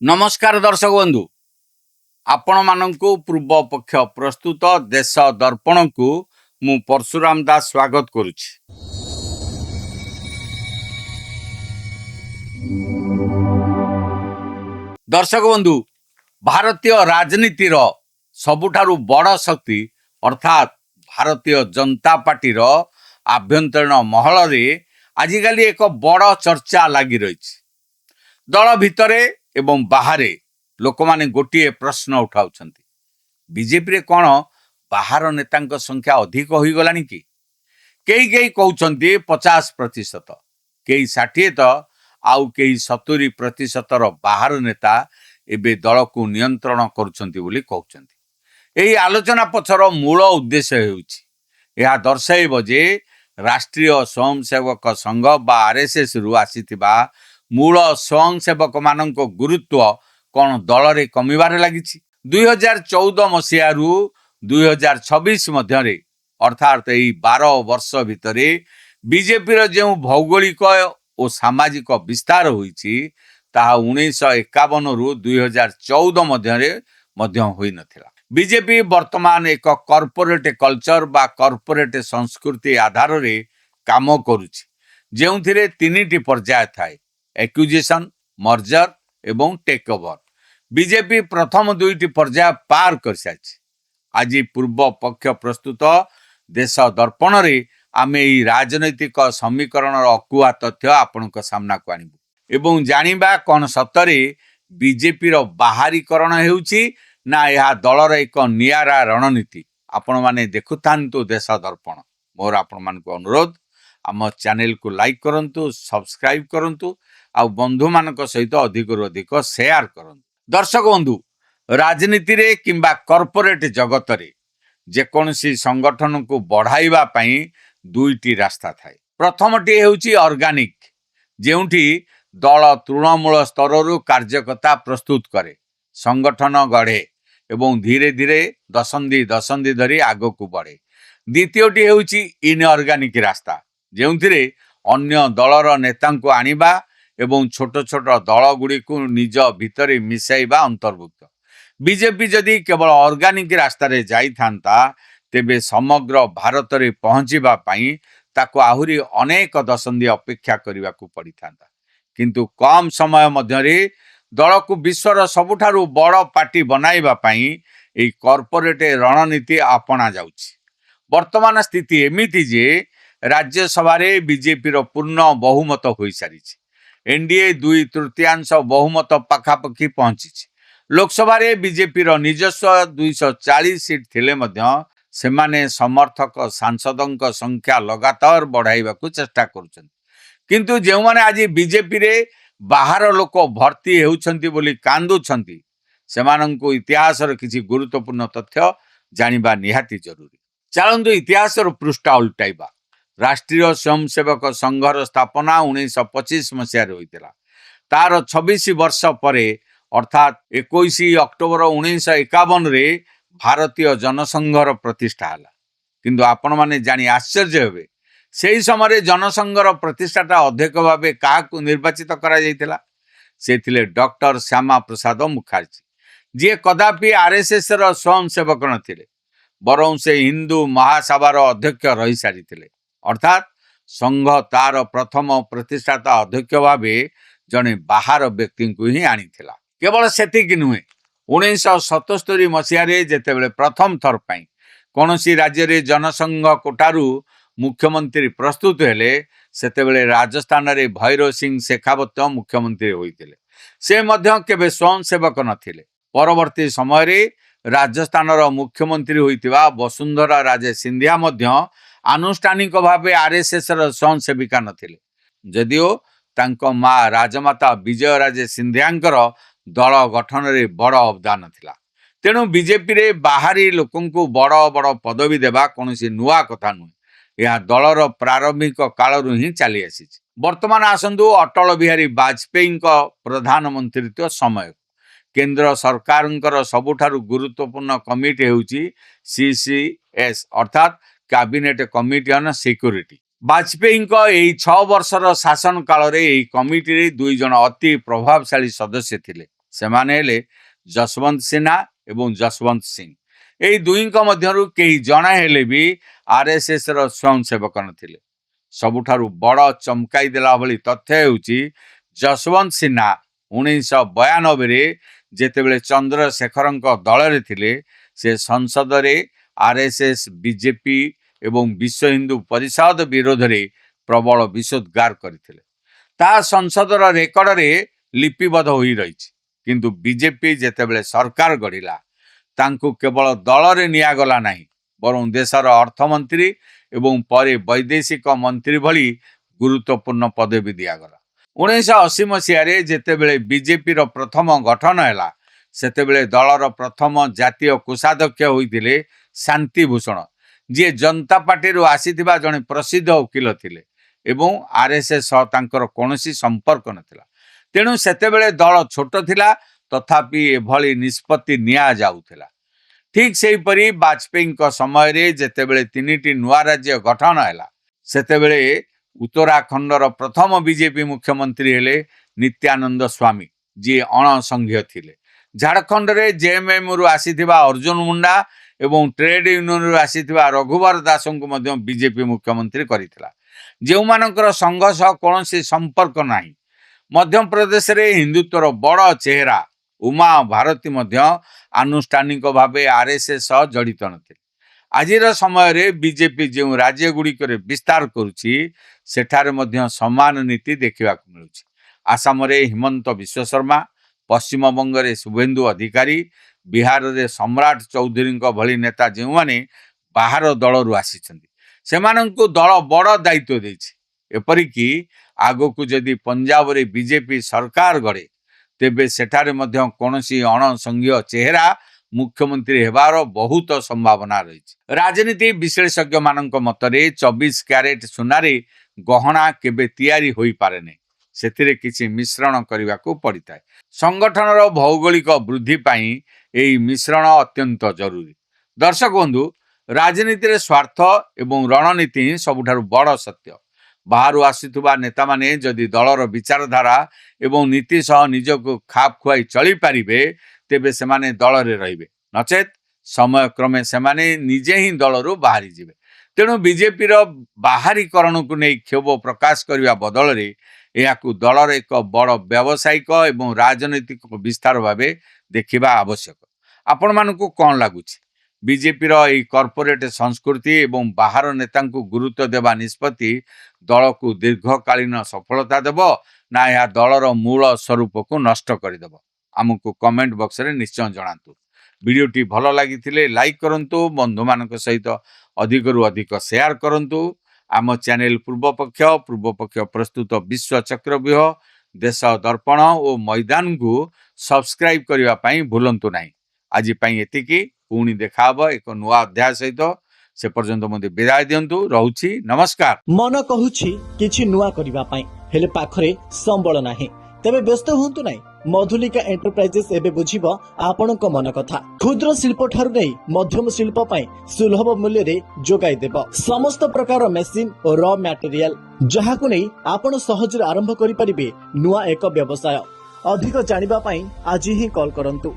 नमस्कार दर्शक बंधु आपण मानंकु पूर्व पक्ष प्रस्तुत देश दर्पण को मु परशुराम दास स्वागत करुछि। दर्शक बंधु भारतीय राजनीतिर सबुठारु बड़ शक्ति अर्थात भारतीय जनता पार्टी आभ्यंतरीण महल रे आजिकाली एक बड़ चर्चा लगी रही। दल भितरे एवं बाहरे लोक माने गोटे प्रश्न उठाउछंती, बीजेपी रे कौन बाहर नेता संख्या अधिक हो गलानी कि? कई कई कहउछंती 50%, कई 60 तो आउ कई 70% बाहर नेता एबे दल को नियंत्रण करुछंती बोली कहउछंती। एही आलोचना पछर मूल उद्देश्य हेउछि यह दर्शाइब जे राष्ट्रीय स्वयंसेवक संघ बा आरएसएस रु आसीथिबा मूल स्वयंसेवक मानक गुरुत्व कौन दल रे कमिबार लागिछि। 2014 मसीहा रु 2026 मध्यरे अर्थात यही 12 वर्ष भितरे बीजेपी रो जो भौगोलिक और सामाजिक विस्तार होईछि ताहा 1951 रु 2014 मध्यरे होई नथिला। बीजेपी वर्तमान एक कॉर्पोरेट कल्चर बा कॉर्पोरेट संस्कृति आधार रे काम करुछि, जेउथिरे तीनिटी पर्याय थाए: एक्विजिशन, मर्जर एवं टेक ओवर। बीजेपी प्रथम दुईटी पर्याय पार कर सारिछि। आज पूर्व पक्ष प्रस्तुत देश दर्पण रे आमे ई राजनैतिक समीकरण अकुआ तथ्य आपनक सामना को आनिबु एवं जानिबा कोन सतरे बीजेपी रो बाहरीकरण हेउछि ना यह दलर एक नियारा रणनीति। आपण माने देखुथांतु देश दर्पण। मोर आपण मानक अनुरोध, आम चैनल को लाइक करंतु, सब्सक्राइब करंतु आ बंधु मानक सहित अधिक अधिक शेयर करंतु। दर्शक बंधु, राजनीति रे किंबा कॉर्पोरेट जगत रे जेकोनसी संगठन को बढ़ाइबा पई दुईटी रास्ता थाए। प्रथमटी हेउची ऑर्गेनिक, जेउठी दल तृणमूल स्तर रु कार्यकर्ता प्रस्तुत करे, संगठन गढ़े एवं धीरे धीरे दशंधि धरी आगो को बढ़े। द्वितीयटी हेउची इनऑर्गेनिक रास्ता, जेउथिरे अन्य दलर नेता को आनिबा एवं छोट छोट दल गुड़ी को निज भितरे मिसाइबा अंतर्भुक्त। बीजेपी जदि केवल ऑर्गेनिक रास्ता रे जाई थांता तेबे समग्र भारत रे पहुंचीबा पई ताको आहुरी अनेक दशंधि अपेक्षा करबा को पड़ी थांता, किंतु कम समय मध्यरे दल को विश्वर सबुठारु बड़ पार्टी बनाइबा पई एई कॉर्पोरेट रणनीति अपना जाउछि। वर्तमान स्थिति एमिति जे राज्यसभा रे बीजेपी रो पूर्ण बहुमत होई सारिछि। एनडीए 2/3 बहुमत पाखापाखि पहुंची। लोकसभा रे बीजेपी रो निजस्व 240 सीट थिले मध्य सेमाने समर्थक सांसदों संख्या लगातार बढ़ाइबा को चेष्टा करुछन, किंतु जेउ माने आज बीजेपी रे बाहर लोक भर्ती हेउछंती बोली कांदुछंती सेमानंको इतिहास रो किछि गुरुत्वपूर्ण तथ्य जानिबा निहाती जरूरी। चलंतु इतिहास रो पृष्ठा उल्टाइबा। राष्ट्रीय स्वयंसेवक संघर स्थापना 1925 मसीह होइतिला। तार 26 वर्ष परे अर्थात 21 अक्टोबर 1951 रे भारतीय जनसंघर प्रतिष्ठा हला। किंतु आपण माने जानी आश्चर्य हेबे, सेही समय जनसंघर प्रतिष्ठाटा अध्यक्ष भावे काहाकू निर्वाचित करा जायतिला? से थिले डॉक्टर श्यामा प्रसाद मुखर्जी, जे कदापि आरएसएस रो स्वयंसेवक नथिले, बरं से हिंदू महासभार अध्यक्ष रही सारिथिले। अर्थात संघ तार प्रथम प्रतिष्ठाता अध्यक्ष भावे जने बाहर व्यक्ति को ही आनीथिला। केवल सेतिक नुहे, 1977 मसीह जेतेबेले प्रथम थर पई कोनोसी राज्य रे जनसंघ कोटारू मुख्यमंत्री प्रस्तुत हेले सेतेबेले राजस्थान रे भैरव सिंह शेखावत मुख्यमंत्री होइतिले। से मध्य केबे स्वयंसेवक नथिले। परवर्ती समय रे राजस्थान रो मुख्यमंत्री होइतिबा वसुंधरा राजे सिंधिया मध्य आनुष्ठानिक भावे आरएसएस रो स्वयंसेविका नथिले, जदिओ तांको माँ राजमाता विजय राजे सिंधियांकर दल गठन रे बड़ अवदान थिला। तेणु बीजेपी रे बाहरी लोकन को बड़ बड़ पदवी देबा कोनोसी नुआ कथा नुहे, यह दलर प्रारंभिक कालरू ही चली आसीछि। वर्तमान आसंतु अटल बिहारी वाजपेयी प्रधानमंत्रीत्व समय। केंद्र सरकारंकर सबुठारु गुरुत्वपूर्ण कमिटी हेउची सीसीएस अर्थात cabinet committee on security. Vajpayee यही 6 वर्षर शासन काल रे कमिटी रे 2 जन अति प्रभावशाली सदस्य थिले। ସେମାନେ ହେଲେ ଯଶବନ୍ତ ସିହ୍ନା ଏବଂ ଯଶବନ୍ତ ସିଂ। ଏହି ଦୁହିଁଙ୍କ ମଧ୍ୟରୁ କେହି ଜଣେ ହେଲେ ବି ଆର୍ଏସ୍ଏସ୍ର ସ୍ୱୟଂସେବକ ନଥିଲେ। ସବୁଠାରୁ ବଡ଼ ଚମକାଇ ଦେଲା ଭଳି ତଥ୍ୟ ହେଉଛି ଯଶବନ୍ତ ସିହ୍ନା 1992ରେ ଯେତେବେଳେ ଚନ୍ଦ୍ରଶେଖରଙ୍କ ଦଳରେ ଥିଲେ, ସେ ସଂସଦରେ ଆର୍ଏସ୍ଏସ୍, ବିଜେପି ଏବଂ ବିଶ୍ୱ ହିନ୍ଦୁ ପରିଷଦ ବିରୋଧରେ ପ୍ରବଳ ବିଷୋଦ୍ଗାର କରିଥିଲେ। ତାହା ସଂସଦର ରେକର୍ଡରେ ଲିପିବଦ୍ଧ ହୋଇ ରହିଛି। କିନ୍ତୁ ବିଜେପି ଯେତେବେଳେ ସରକାର ଗଢ଼ିଲା, ତାଙ୍କୁ କେବଳ ଦଳରେ ନିଆଗଲା ନାହିଁ, ବରଂ ଦେଶର ଅର୍ଥମନ୍ତ୍ରୀ ଏବଂ ପରେ ବୈଦେଶିକ ମନ୍ତ୍ରୀ ଭଳି ଗୁରୁତ୍ୱପୂର୍ଣ୍ଣ ପଦବୀ ଦିଆଗଲା। 1980 ମସିହାରେ ଯେତେବେଳେ ବିଜେପିର ପ୍ରଥମ ଗଠନ ହେଲା, ସେତେବେଳେ ଦଳର ପ୍ରଥମ ଜାତୀୟ କୋଷାଧ୍ୟକ୍ଷ ହୋଇଥିଲେ ଶାନ୍ତି ଭୂଷଣ, ଯିଏ ଜନତା ପାର୍ଟିରୁ ଆସିଥିବା ଜଣେ ପ୍ରସିଦ୍ଧ ଓକିଲ ଥିଲେ ଏବଂ ଆର୍ଏସ୍ଏସ୍ ସହ ତାଙ୍କର କୌଣସି ସମ୍ପର୍କ ନଥିଲା। ତେଣୁ ସେତେବେଳେ ଦଳ ଛୋଟ ଥିଲା, ତଥାପି ଏଭଳି ନିଷ୍ପତ୍ତି ନିଆଯାଉଥିଲା। ଠିକ୍ ସେହିପରି ବାଜପେୟୀଙ୍କ ସମୟରେ ଯେତେବେଳେ 3ଟି ନୂଆ ରାଜ୍ୟ ଗଠନ ହେଲା, ସେତେବେଳେ ଉତ୍ତରାଖଣ୍ଡର ପ୍ରଥମ ବିଜେପି ମୁଖ୍ୟମନ୍ତ୍ରୀ ହେଲେ ନିତ୍ୟାନନ୍ଦ ସ୍ୱାମୀ, ଯିଏ ଅଣସଂଘୀୟ ଥିଲେ। ଝାଡ଼ଖଣ୍ଡରେ ଜେଏମ୍ଏମ୍ରୁ ଆସିଥିବା ଅର୍ଜୁନ ମୁଣ୍ଡା ଏବଂ ଟ୍ରେଡ୍ ୟୁନିୟନରୁ ଆସିଥିବା ରଘୁବର ଦାସଙ୍କୁ ମଧ୍ୟ ବିଜେପି ମୁଖ୍ୟମନ୍ତ୍ରୀ କରିଥିଲା, ଯେଉଁମାନଙ୍କର ସଂଘ ସହ କୌଣସି ସମ୍ପର୍କ ନାହିଁ। ମଧ୍ୟପ୍ରଦେଶରେ ହିନ୍ଦୁତ୍ୱର ବଡ଼ ଚେହେରା ଉମା ଭାରତୀ ମଧ୍ୟ ଆନୁଷ୍ଠାନିକ ଭାବେ ଆର୍ଏସ୍ଏସ୍ ସହ ଜଡ଼ିତ ନଥିଲେ। ଆଜିର ସମୟରେ ବିଜେପି ଯେଉଁ ରାଜ୍ୟଗୁଡ଼ିକରେ ବିସ୍ତାର କରୁଛି, ସେଠାରେ ମଧ୍ୟ ସମାନ ନୀତି ଦେଖିବାକୁ ମିଳୁଛି। ଆସାମରେ ହିମନ୍ତ ବିଶ୍ୱ ଶର୍ମା, ପଶ୍ଚିମବଙ୍ଗରେ ଶୁଭେନ୍ଦୁ ଅଧିକାରୀ, ବିହାରରେ ସମ୍ରାଟ ଚୌଧୁରୀଙ୍କ ଭଳି ନେତା ଯେଉଁମାନେ ବାହାର ଦଳରୁ ଆସିଛନ୍ତି, ସେମାନଙ୍କୁ ଦଳ ବଡ଼ ଦାୟିତ୍ୱ ଦେଇଛି। ଏପରିକି ଆଗକୁ ଯଦି ପଞ୍ଜାବରେ ବିଜେପି ସରକାର ଗଢ଼େ, ତେବେ ସେଠାରେ ମଧ୍ୟ କୌଣସି ଅଣସଂଘୀୟ ଚେହେରା ମୁଖ୍ୟମନ୍ତ୍ରୀ ହେବାର ବହୁତ ସମ୍ଭାବନା ରହିଛି। ରାଜନୀତି ବିଶ୍ଳେଷକମାନଙ୍କ ମତରେ 24 କ୍ୟାରେଟ ସୁନାରେ ଗହଣା କେବେ ତିଆରି ହୋଇପାରେନି, ସେଥିରେ କିଛି ମିଶ୍ରଣ କରିବାକୁ ପଡ଼ିଥାଏ। ସଂଗଠନର ଭୌଗୋଳିକ ବୃଦ୍ଧି ପାଇଁ ଏହି ମିଶ୍ରଣ ଅତ୍ୟନ୍ତ ଜରୁରୀ। ଦର୍ଶକ ବନ୍ଧୁ, ରାଜନୀତିରେ ସ୍ୱାର୍ଥ ଏବଂ ରଣନୀତି ହିଁ ସବୁଠାରୁ ବଡ଼ ସତ୍ୟ। ବାହାରୁ ଆସୁଥିବା ନେତାମାନେ ଯଦି ଦଳର ବିଚାରଧାରା ଏବଂ ନୀତି ସହ ନିଜକୁ ଖାପ ଖୁଆଇ ଚଳିପାରିବେ, ତେବେ ସେମାନେ ଦଳରେ ରହିବେ, ନଚେତ୍ ସମୟକ୍ରମେ ସେମାନେ ନିଜେ ହିଁ ଦଳରୁ ବାହାରିଯିବେ। ତେଣୁ ବିଜେପିର ବାହାରୀକରଣକୁ ନେଇ କ୍ଷୋଭ ପ୍ରକାଶ କରିବା ବଦଳରେ ଏହାକୁ ଦଳର ଏକ ବଡ଼ ବ୍ୟବସାୟିକ ଏବଂ ରାଜନୈତିକ ବିସ୍ତାର ଭାବେ ଦେଖିବା ଆବଶ୍ୟକ। ଆପଣମାନଙ୍କୁ କ'ଣ ଲାଗୁଛି? ବିଜେପିର ଏହି କର୍ପୋରେଟ ସଂସ୍କୃତି ଏବଂ ବାହାର ନେତାଙ୍କୁ ଗୁରୁତ୍ୱ ଦେବା ନିଷ୍ପତ୍ତି ଦଳକୁ ଦୀର୍ଘକାଳୀନ ସଫଳତା ଦେବ, ନା ଏହା ଦଳର ମୂଳ ସ୍ୱରୂପକୁ ନଷ୍ଟ କରିଦେବ? ଆମକୁ କମେଣ୍ଟ ବକ୍ସରେ ନିଶ୍ଚୟ ଜଣାନ୍ତୁ। ଭିଡ଼ିଓଟି ଭଲ ଲାଗିଥିଲେ ଲାଇକ୍ କରନ୍ତୁ, ବନ୍ଧୁମାନଙ୍କ ସହିତ ଅଧିକରୁ ଅଧିକ ସେୟାର କରନ୍ତୁ। ଆମ ଚ୍ୟାନେଲ ପୂର୍ବପକ୍ଷ ପ୍ରସ୍ତୁତ ବିଶ୍ୱ ଚକ୍ରବ୍ୟୁହ, ଦେଶ ଦର୍ପଣ ଓ ମୈଦାନକୁ ସବସ୍କ୍ରାଇବ୍ କରିବା ପାଇଁ ଭୁଲନ୍ତୁ ନାହିଁ। ଆଜି ପାଇଁ ଏତିକି। ପୁଣି ଦେଖାହେବ ଏକ ନୂଆ ଅଧ୍ୟାୟ ସହିତ। ସେ ପର୍ଯ୍ୟନ୍ତ ମୋତେ ବିଦାୟ ଦିଅନ୍ତୁ। ରହୁଛି, ନମସ୍କାର। ମନ କହୁଛି କିଛି ନୂଆ କରିବା ପାଇଁ, ହେଲେ ପାଖରେ ସମ୍ବଳ ନାହିଁ। ତେବେ ବ୍ୟସ୍ତ ହୁଅନ୍ତୁ ନାହିଁ, ମଧୁଲିକା ଏଣ୍ଟରପ୍ରାଇଜେସ୍ ଏବେ ବୁଝିବ ଆପଣଙ୍କ ମନ କଥା। କ୍ଷୁଦ୍ର ଶିଳ୍ପ ଠାରୁ ନେଇ ମଧ୍ୟମ ଶିଳ୍ପ ପାଇଁ ସୁଲଭ ମୂଲ୍ୟରେ ଯୋଗାଇ ଦେବ ସମସ୍ତ ପ୍ରକାର ମେସିନ ଓ ର ମ୍ୟାଟେରିଆଲ, ଯାହାକୁ ନେଇ ଆପଣ ସହଜରେ ଆରମ୍ଭ କରିପାରିବେ ନୂଆ ଏକ ବ୍ୟବସାୟ। ଅଧିକ ଜାଣିବା ପାଇଁ ଆଜି ହିଁ କଲ୍ କରନ୍ତୁ।